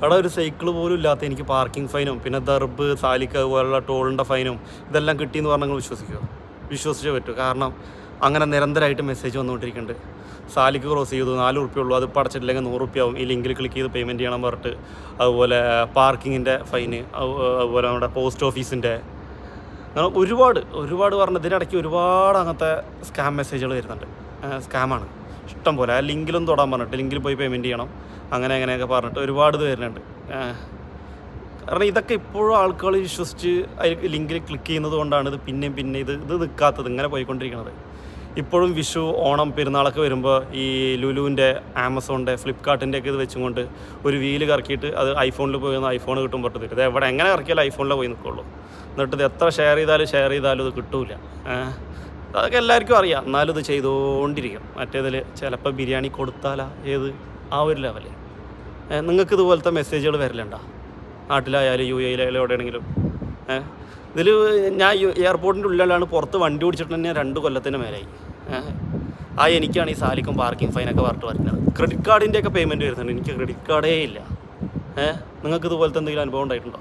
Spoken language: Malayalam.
അവിടെ ഒരു സൈക്കിൾ പോലും ഇല്ലാത്ത എനിക്ക് പാർക്കിംഗ് ഫൈനും പിന്നെ ദർബ് സാലിക്ക പോലുള്ള ടോളിൻ്റെ ഫൈനും ഇതെല്ലാം കിട്ടിയെന്ന് പറഞ്ഞാൽ വിശ്വസിക്കുമോ? വിശ്വസിച്ചേ പറ്റൂ. കാരണം അങ്ങനെ നിരന്തരമായിട്ട് മെസ്സേജ് വന്നുകൊണ്ടിരിക്കുന്നുണ്ട്. സാലിക്ക് ക്രോസ് ചെയ്തു 4 ഉറുപ്പ്യ ഉള്ളൂ, അത് അടച്ചിട്ടില്ലെങ്കിൽ 100 ഉറുപ്പ്യ ആവും, ഈ ലിങ്കിൽ ക്ലിക്ക് ചെയ്ത് പേയ്മെൻറ്റ് ചെയ്യണം പറഞ്ഞിട്ട്. അതുപോലെ പാർക്കിങ്ങിൻ്റെ ഫൈന്, അതുപോലെ നമ്മുടെ പോസ്റ്റ് ഓഫീസിൻ്റെ, അങ്ങനെ ഒരുപാട് പറഞ്ഞ ഇതിനിടയ്ക്ക് ഒരുപാട് അങ്ങനത്തെ സ്കാം മെസ്സേജുകൾ വരുന്നുണ്ട്. സ്കാമാണ് ഇഷ്ടം പോലെ. ആ ലിങ്കിലും തൊടാൻ പറഞ്ഞിട്ട് ലിങ്കിൽ പോയി പേയ്മെൻറ്റ് ചെയ്യണം, അങ്ങനെയൊക്കെ പറഞ്ഞിട്ട് ഒരുപാട് ഇത് വരുന്നുണ്ട്. കാരണം ഇതൊക്കെ ഇപ്പോഴും ആൾക്കാർ വിശ്വസിച്ച് അതിൽ ലിങ്കിൽ ക്ലിക്ക് ചെയ്യുന്നത് കൊണ്ടാണ് ഇത് പിന്നെ ഇത് നിൽക്കാത്തത്, ഇങ്ങനെ പോയിക്കൊണ്ടിരിക്കുന്നത്. ഇപ്പോഴും വിഷു, ഓണം, പെരുന്നാളൊക്കെ വരുമ്പോൾ ഈ ലുലുവിൻ്റെ, ആമസോണിൻ്റെ, ഫ്ലിപ്കാർട്ടിൻ്റെ ഒക്കെ ഇത് വെച്ചുകൊണ്ട് ഒരു വീല് കറക്കിയിട്ട് അത് ഐഫോണിൽ പോയി ഐഫോൺ കിട്ടുമ്പോൾ തരും. ഇത് എവിടെ എങ്ങനെ ഇറക്കിയാലും ഐഫോണിലേ പോയി നിൽക്കുള്ളൂ. എന്നിട്ട് ഇത് എത്ര ഷെയർ ചെയ്താലും ഇത് കിട്ടൂല. അതൊക്കെ എല്ലാവർക്കും അറിയാം, എന്നാലും ഇത് ചെയ്തുകൊണ്ടിരിക്കും. മറ്റേതിൽ ചിലപ്പോൾ ബിരിയാണി കൊടുത്താലാ ഏത് ആ ഒരു ലെവല്. നിങ്ങൾക്ക് ഇതുപോലത്തെ മെസ്സേജുകൾ വരലുണ്ടോ? നാട്ടിലായാലും UAE എവിടെയാണെങ്കിലും. ഇതിൽ ഞാൻ എയർപോർട്ടിൻ്റെ ഉള്ളിലാണ്, പുറത്ത് വണ്ടി ഓടിച്ചിട്ട് തന്നെ 2 കൊല്ലത്തിന് മേലായി. എനിക്കാണ് ഈ സാലിക്കും പാർക്കിംഗ് ഫൈനൊക്കെ പറഞ്ഞിട്ട് വരുന്നത്. ക്രെഡിറ്റ് കാർഡിൻ്റെയൊക്കെ പേയ്മെൻറ്റ് വരുന്നുണ്ട്, എനിക്ക് ക്രെഡിറ്റ് കാർഡേ ഇല്ല. നിങ്ങൾക്ക് ഇതുപോലത്തെ എന്തെങ്കിലും അനുഭവം ഉണ്ടായിട്ടുണ്ടോ?